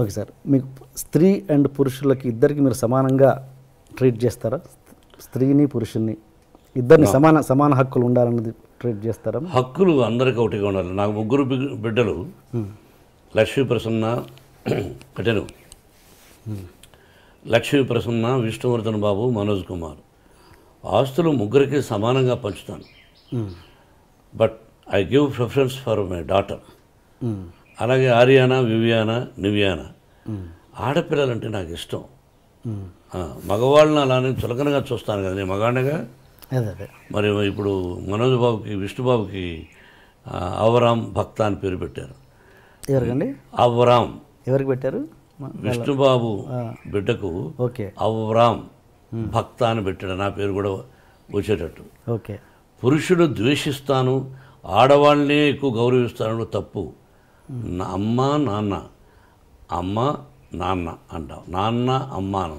Okay sir, మీకు స్త్రీ and పురుషులకి ఇద్దరికి మీరు సమానంగా ట్రీట్ చేస్తారా? స్త్రీని పురుషుల్ని ఇద్దరిని సమాన హక్కులు ఉండాలన్నది ట్రీట్ చేస్తారా? హక్కులు అందరికీ ఒకటిగా ఉండాలి. నాకు ముగ్గురు బిడ్డలు, లక్ష్మీ ప్రసన్న కటెను, లక్ష్మీ ప్రసన్న, విష్ణువర్ధన్ బాబు, మనోజ్ కుమార్. ఆస్తులు ముగ్గురికి సమానంగా పంచుతాను. But I give preference for my daughter. అలాగే ఆర్యానా, వివియానా, నివియానా. ఆడపిల్లలంటే నాకు ఇష్టం. మగవాళ్ళని అలానే చులకనగా చూస్తాను కదా, నేను మగాడిగా. మరి ఇప్పుడు మనోజ్ బాబుకి, విష్ణుబాబుకి అవరాం భక్త అని పేరు పెట్టారు. ఎవరికండి? అవరాం. ఎవరికి పెట్టారు? విష్ణుబాబు బిడ్డకు అవరాం భక్త అని పెట్టాడు. నా పేరు కూడా వచ్చేటట్టు. ఓకే. పురుషుడు ద్వేషిస్తాను, ఆడవాళ్ళనే ఎక్కువ గౌరవిస్తాను తప్పు. అమ్మ నాన్న, అమ్మ నాన్న అంటాం, నాన్న అమ్మాను.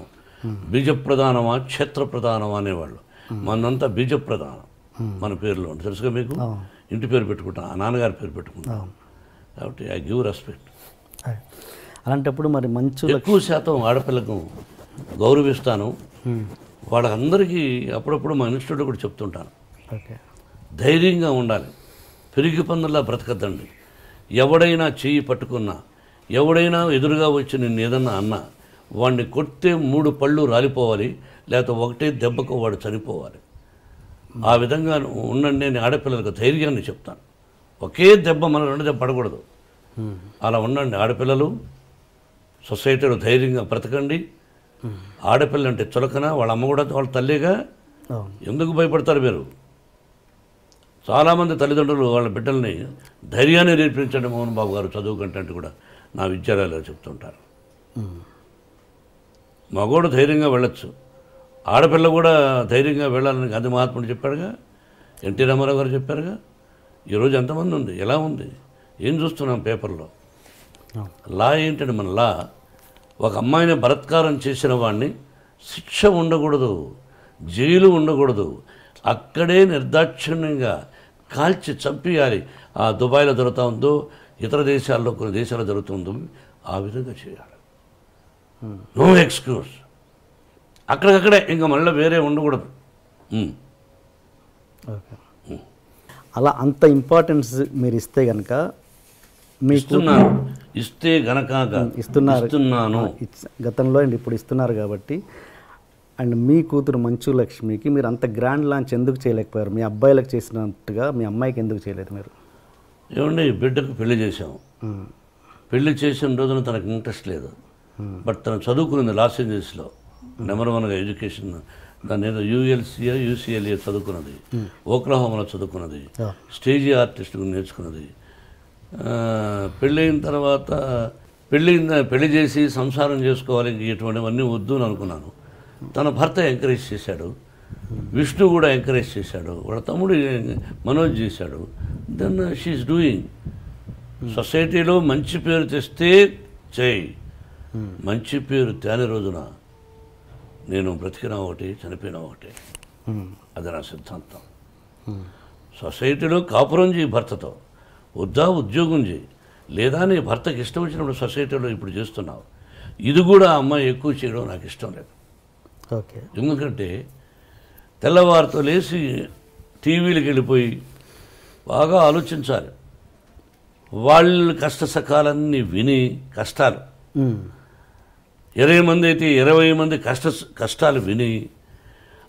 బీజప్రధానమా క్షేత్ర ప్రధానమా అనేవాళ్ళు. మనంతా బీజప్రధానం మన పేరులో ఉంటుంది, తెలుసుగా మీకు. ఇంటి పేరు పెట్టుకుంటాం, నాన్నగారి పేరు పెట్టుకుంటాం. కాబట్టి ఐ గివ్ రెస్పెక్ట్. అలాంటప్పుడు మరి మంచి ఎక్కువ శాతం ఆడపిల్లకు గౌరవిస్తాను. వాళ్ళందరికీ అప్పుడప్పుడు మా ఇన్స్టిట్యూట్లో కూడా చెప్తుంటాను, ధైర్యంగా ఉండాలి, పెరిగి పందులా బ్రతకద్దండి. ఎవడైనా చెయ్యి పట్టుకున్నా, ఎవడైనా ఎదురుగా వచ్చి నిన్ను ఏదన్నా అన్నా, వాడిని కొడితే 3 పళ్ళు రాలిపోవాలి, లేకపోతే ఒకటే దెబ్బకు వాడు చనిపోవాలి. ఆ విధంగా ఉండండి. నేను ఆడపిల్లలకు ధైర్యాన్ని చెప్తాను. ఒకే దెబ్బ మన 2 దెబ్బ పడకూడదు. అలా ఉండండి ఆడపిల్లలు. సొసైటీలో ధైర్యంగా బ్రతకండి. ఆడపిల్ల అంటే చులకన, వాళ్ళ అమ్మ కూడా వాళ్ళ తల్లిగా. ఎందుకు భయపడతారు మీరు? చాలామంది తల్లిదండ్రులు వాళ్ళ బిడ్డల్ని ధైర్యాన్ని నేర్పించండి మోహన్ బాబు గారు చదువు కంటే కూడా నా విద్యాలయాలు చెప్తుంటారు. మగోడు ధైర్యంగా వెళ్ళొచ్చు, ఆడపిల్ల కూడా ధైర్యంగా వెళ్ళాలని గాంధీ మహాత్ముడు చెప్పాడుగా, ఎన్టీ రామారావు గారు చెప్పారుగా. ఈరోజు ఎంతమంది ఉంది, ఎలా ఉంది, ఏం చూస్తున్నాం పేపర్లో. లా ఏంటంటే మన లా, ఒక అమ్మాయిని బలాత్కారం చేసిన వాడిని శిక్ష ఉండకూడదు, జైలు ఉండకూడదు, అక్కడే నిర్దాక్షిణ్యంగా కాల్చి చంపేయాలి. ఆ దుబాయ్లో జరుగుతూ ఉందో, ఇతర దేశాల్లో కొన్ని దేశాల్లో జరుగుతుందో ఆ విధంగా చేయాలి. No excuse. అక్కడికక్కడే, ఇంకా మళ్ళీ వేరే ఉండకూడదు. అలా అంత ఇంపార్టెన్స్ మీరు ఇస్తే కనుక ఇస్తే గనక ఇస్తున్నాను గతంలో అండ్ ఇప్పుడు ఇస్తున్నారు కాబట్టి. అండ్ మీ కూతురు మంచు లక్ష్మికి మీరు అంత గ్రాండ్ లాంచ్ ఎందుకు చేయలేకపోయారు? మీ అబ్బాయిలకు చేసినట్టుగా మీ అమ్మాయికి ఎందుకు చేయలేదు మీరు? ఏమండి, బిడ్డకు పెళ్లి చేసాము. పెళ్లి చేసిన రోజున తనకు ఇంట్రెస్ట్ లేదు. బట్ తను చదువుకున్నది లాస్ ఏంజల్స్లో నెంబర్ 1గా ఎడ్యుకేషన్. దాన్ని ఏదో యూసీఎల్ఏ చదువుకున్నది, ఓక్లహోమాలో చదువుకున్నది, స్టేజీ ఆర్టిస్ట్ నేర్చుకున్నది. పెళ్ళైన తర్వాత పెళ్లి చేసి సంసారం చేసుకోవాలి, ఇటువంటివన్నీ వద్దు అని అనుకున్నాను. తన భర్త ఎంకరేజ్ చేశాడు, విష్ణు కూడా ఎంకరేజ్ చేశాడు, వాళ్ళ తమ్ముడు మనోజ్ చేశాడు. Then she is doing. సొసైటీలో మంచి పేరు తెస్తే చేయి, మంచి పేరు తేని రోజున నేను బ్రతికినా ఒకటి, చనిపోయినా ఒకటి. అది నా సిద్ధాంతం. సొసైటీలో కాపురం చేయి భర్తతో, వద్దా ఉద్యోగం చేయి, లేదా నీ భర్తకి ఇష్టం వచ్చినప్పుడు సొసైటీలో ఇప్పుడు చేస్తున్నావు. ఇది కూడా అమ్మాయి ఎక్కువ చేయడం నాకు ఇష్టం లేదు. ఓకే. ఎందుకంటే తెల్లవారితో లేచి టీవీలకు వెళ్ళిపోయి బాగా ఆలోచించాలి. వాళ్ళ కష్ట సకాలన్నీ విని, కష్టాలు 20 మంది అయితే 20 మంది కష్టాలు విని,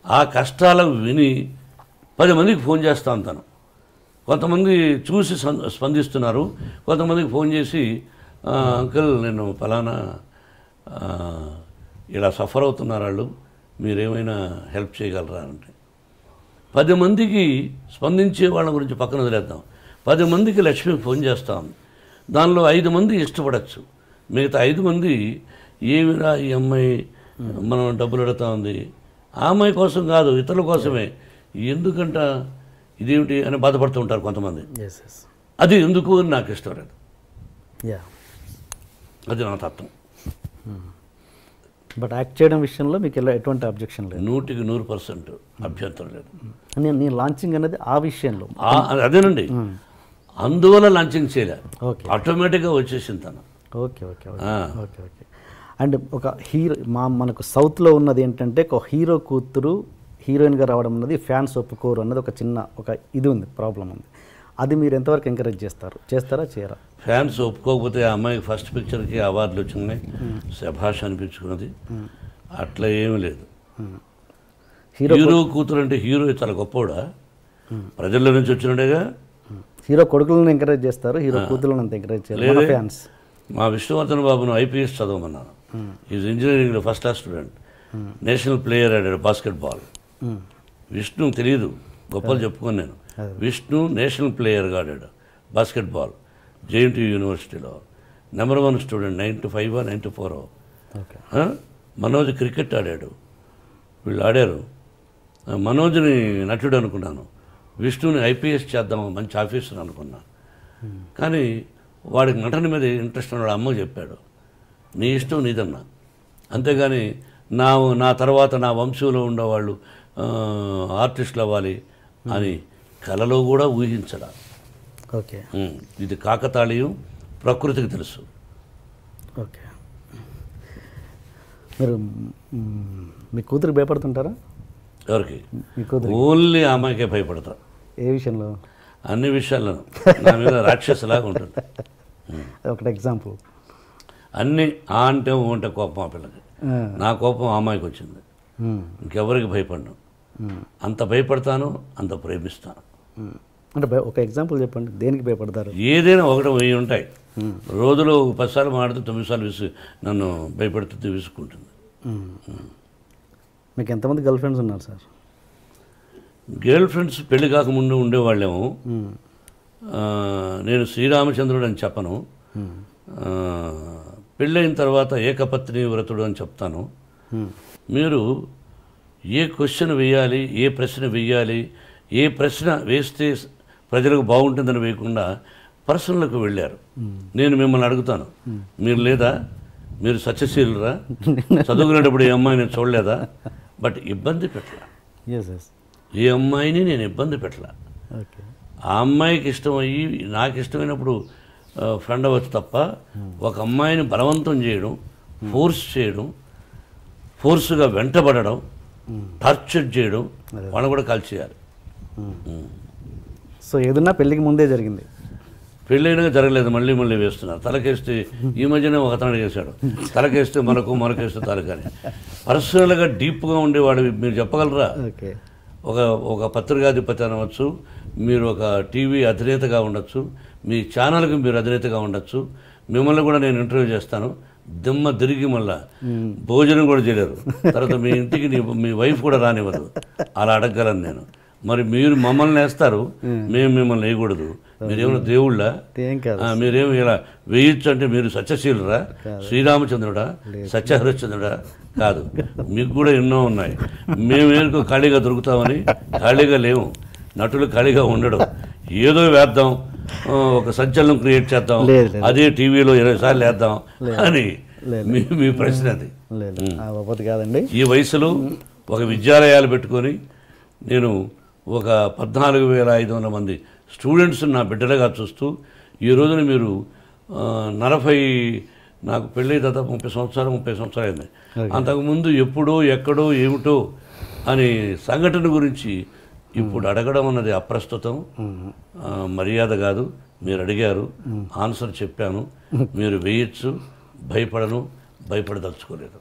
ఆ కష్టాలకు విని 10 మందికి ఫోన్ చేస్తాను. తను కొంతమంది చూసి స్పందిస్తున్నారు, కొంతమందికి ఫోన్ చేసి అంకుల్ నేను ఫలానా ఇలా సఫర్ అవుతున్నారు వాళ్ళు, మీరేమైనా హెల్ప్ చేయగలరా అంటే 10 మందికి స్పందించే వాళ్ళ గురించి పక్కన వదిలేద్దాం. 10 మందికి లక్ష్మికి ఫోన్ చేస్తాం. దానిలో 5 మంది ఇష్టపడచ్చు, మిగతా 5 మంది ఏమిరా ఈ అమ్మాయి మనం డబ్బులు అడుగుతా ఉంది, ఆ అమ్మాయి కోసం కాదు ఇతరుల కోసమే, ఎందుకంట ఇదేమిటి అని బాధపడుతూ ఉంటారు కొంతమంది. అది ఎందుకు అని నాకు ఇష్టం లేదు. అది నా తత్వం. బట్ యాక్ట్ చేయడం విషయంలో మీకు ఎటువంటి అబ్జెక్షన్ లేదు? 100% అభ్యంతరం లేదు. నేను లాంచింగ్ అనేది ఆ విషయంలో అదేనండి, అందువల్ల లాంచింగ్ చేయలేదు, ఆటోమేటిక్గా వచ్చేసింది తను. Okay okay okay okay okay. And ఒక హీరో మనకు సౌత్లో ఉన్నది ఏంటంటే ఒక హీరో కూతురు హీరోయిన్గా రావడం అన్నది ఫ్యాన్స్ ఒప్పుకోరు అన్నది ఒక చిన్న ఇది ఉంది, ప్రాబ్లం ఉంది. అది మీరు ఎంతవరకు ఎంకరేజ్ చేస్తారా చేయరా? ఫ్యాన్స్ ఒప్పుకోకపోతే ఆ అమ్మాయికి ఫస్ట్ పిక్చర్కి అవార్డులు వచ్చినాయి, శభాష్ అనిపించుకున్నది. అట్లా ఏమీ లేదు. హీరో కూతురు అంటే హీరో చాలా గొప్పవాడా? ప్రజల్లో నుంచి వచ్చినట్టుగా హీరో కొడుకులను ఎంకరేజ్ చేస్తారు, హీరో కూతురులను అంత ఎంకరేజ్ చేయలేదు ఫ్యాన్స్. మా విష్ణువర్ధన్ బాబును ఐపీఎస్ చదవమన్నాను. ఈజ్ ఇంజనీరింగ్లో first class student, national player ఆడాడు బాస్కెట్బాల్. విష్ణు తెలియదు, గొప్పలు చెప్పుకొని నేను. విష్ణు నేషనల్ ప్లేయర్గా ఆడాడు బాస్కెట్బాల్ జేఎన్టీ యూనివర్సిటీలో. Number 1 student, 9-5 9-4. మనోజ్ క్రికెట్ ఆడాడు, వీళ్ళు ఆడారు. మనోజ్ని నటుడు అనుకున్నాను, విష్ణుని ఐపీఎస్ చేద్దాం మంచి ఆఫీసర్ అనుకున్నాను. కానీ వాడికి నటన మీద ఇంట్రెస్ట్ ఉన్నాడు. అమ్మ చెప్పాడు, నీ ఇష్టం నీదన్నా, అంతేగాని నా తర్వాత నా వంశంలో ఉండేవాళ్ళు ఆర్టిస్టులు అవ్వాలి అని కలలో కూడా ఊహించడా. ఓకే, ఇది కాకతాళీయం, ప్రకృతికి తెలుసు. ఓకే, మీరు మీ కూతురికి భయపడుతుంటారా? ఎవరికి? మీ కూతురు. ఓన్లీ ఆ అమ్మాయికే భయపడతా. ఏ విషయంలో? అన్ని విషయాల్లోనూ నా మీద రాక్షసులాగా ఉంటుంది. ఒకటి ఎగ్జాంపుల్. అన్నీ ఆ అంటే ఓ అంటే కోపం ఆ పిల్లకి. నా కోపం ఆ అమ్మాయికి వచ్చింది. ఇంకెవరికి భయపడను. అంత భయపడతాను, అంత ప్రేమిస్తాను. అంటే ఒక ఎగ్జాంపుల్ చెప్పండి, దేనికి భయపడతారు? ఏదైనా 1-1000 ఉంటాయి. రోజులో 10 సార్లు మాడితే 9 సార్లు నన్ను భయపడుతుంది, విసుక్కుంటుంది. మీకు ఎంతమంది గర్ల్ ఫ్రెండ్స్ ఉన్నారు సార్? గర్ల్ ఫ్రెండ్స్ పెళ్లి కాకముందు ఉండేవాళ్ళేమో. నేను శ్రీరామచంద్రుడు అని చెప్పను, పెళ్ళైన తర్వాత ఏకపత్ని వ్రతుడు అని చెప్తాను. మీరు ఏ క్వశ్చన్ వేయాలి, ఏ ప్రశ్న వేయాలి, ఏ ప్రశ్న వేస్తే ప్రజలకు బాగుంటుందని వేయకుండా పర్సనల్కి వెళ్ళారు. నేను మిమ్మల్ని అడుగుతాను, మీరు లేదా, మీరు సత్యశీలురా, చదువుకునేటప్పుడు ఏ అమ్మాయి నేను చూడలేదా? బట్ ఇబ్బంది పెట్టలా, ఏ అమ్మాయిని నేను ఇబ్బంది పెట్టలా. ఆ అమ్మాయికి ఇష్టమయ్యి నాకు ఇష్టమైనప్పుడు ఫ్రెండ్ అవ్వచ్చు తప్ప ఒక అమ్మాయిని బలవంతం చేయడం, ఫోర్స్ చేయడం, ఫోర్స్గా వెంటబడడం, టార్చర్ చేయడం, వాళ్ళని కూడా కాల్ చేయాలి. సో ఏదన్నా పెళ్ళికి ముందే జరిగింది, పెళ్ళైనా జరగలేదు, మళ్ళీ మళ్ళీ వేస్తున్నారు. తలకేస్తే ఈ మధ్యనే ఒక అతను వేశాడు, తలకేస్తే మనకేస్తే తలకని. పర్సనల్గా డీప్గా ఉండేవాడు మీరు చెప్పగలరా? ఒక పత్రికాధిపతి అనవచ్చు, మీరు ఒక టీవీ అధినేతగా ఉండొచ్చు, మీ ఛానల్కి మీరు అధినేతగా ఉండొచ్చు, మిమ్మల్ని కూడా నేను ఇంటర్వ్యూ చేస్తాను. దిమ్మ తిరిగి మళ్ళా భోజనం కూడా చేయలేరు, తర్వాత మీ ఇంటికి మీ వైఫ్ కూడా రానివ్వదు, అలా అడగగలను నేను. మరి మీరు మమ్మల్ని వేస్తారు, మేము మిమ్మల్ని వేయకూడదు. మీరేమైనా దేవుళ్ళ? మీరేమి ఇలా వేయచ్చు అంటే మీరు సత్యశీలురా, శ్రీరామచంద్రుడా, సత్యహరిశ్చంద్రుడా? కాదు, మీకు కూడా ఎన్నో ఉన్నాయి. మేమేందుకు ఖాళీగా దొరుకుతామని ఖాళీగా లేవు. నటులు ఖాళీగా ఉండడం, ఏదో వేద్దాం, ఒక సంచలనం క్రియేట్ చేద్దాం, అదే టీవీలో 20 సార్లు వేద్దాం అని మీ ప్రశ్న అది. కాదండి, ఈ వయసులో ఒక విద్యాలయాలు పెట్టుకొని నేను ఒక 14,500 మంది స్టూడెంట్స్ నా బిడ్డలుగా చూస్తూ ఈ రోజున మీరు 40 నాకు పెళ్ళి దాదాపు 30 సంవత్సరాలు అయింది. అంతకుముందు ఎప్పుడో ఎక్కడో ఏమిటో అని సంఘటన గురించి ఇప్పుడు అడగడం అన్నది అప్రస్తుతం, మర్యాద కాదు. మీరు అడిగారు, ఆన్సర్ చెప్పాను. మీరు వేయచ్చు, భయపడను, భయపడదలుచుకోలేదు.